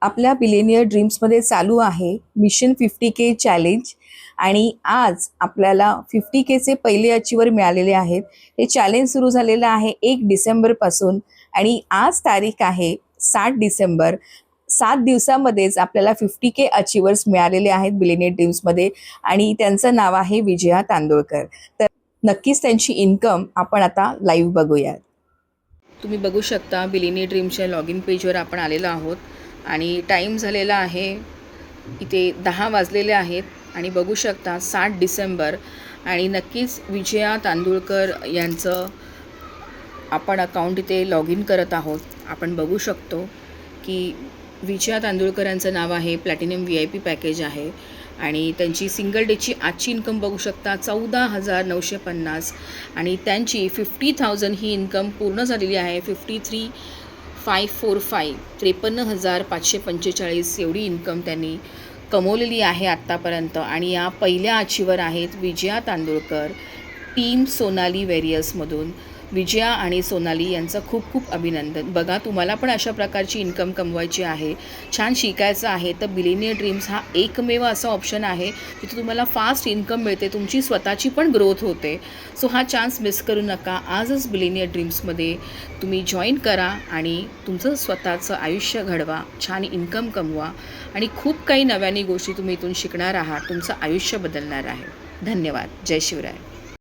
आपल्या बिलिनियर ड्रीम्समध्ये चालू आहे मिशन 50K चॅलेंज आणि आज आपल्याला 50Kचे पहिले अचिव्हर मिळालेले आहेत। हे चॅलेंज सुरू झालेलं आहे 1 डिसेंबरपासून आणि आज तारीख आहे 7 डिसेंबर। 7 दिवसामध्येच आपल्याला 50K अचिव्हर्स मिळालेले आहेत बिलिनियर ड्रीम्समध्ये आणि त्यांचं नाव आहे विजया तांदुळकर। तर नक्कीच त्यांची इन्कम आपण आता लाईव्ह बघूया। तुम्ही बघू शकता बिलिनियर ड्रीमच्या लॉग इन पेजवर आपण आलेलो आहोत आणि टाईम झालेला आहे इथे 10 वाजलेले आहेत आणि बघू शकता 7 डिसेंबर आणि नक्कीच विजया तांदुळकर यांचं आपण अकाउंट इथे लॉग इन करत आहोत। आपण बघू शकतो की विजया तांदुळकर यांचं नाव आहे, प्लॅटिनम VIP पॅकेज आहे आणि त्यांची सिंगल डेची आजची इन्कम बघू शकता 14,950 आणि त्यांची 50,000 ही इन्कम पूर्ण झालेली आहे। 53,545 53,545 एवढी इन्कम त्यांनी कमवलेली आहे आत्तापर्यंत आणि या पहिल्या अचिव्हर आहेत विजया तांदुळकर टीम सोनाली वेरियसमधून। विजया आणि सोनाली यांचं खूप खूप अभिनंदन। बघा, तुम्हाला पण अशा प्रकारची इन्कम कमवायची आहे, छान शिकायचं आहे तर बिलिनियर ड्रीम्स हा एकमेव असा ऑप्शन आहे जिथे तुम्हाला फास्ट इन्कम मिळते, तुमची स्वतःची पण ग्रोथ होते। सो हा चान्स मिस करू नका। आजच बिलिनियर ड्रीम्समध्ये तुम्ही जॉईन करा आणि तुमचं स्वतःचं आयुष्य घडवा, छान इन्कम कमवा आणि खूप काही नव्याने गोष्टी तुम्ही इथून शिकणार आहात, तुमचं आयुष्य बदलणार आहे। धन्यवाद। जय शिवराय।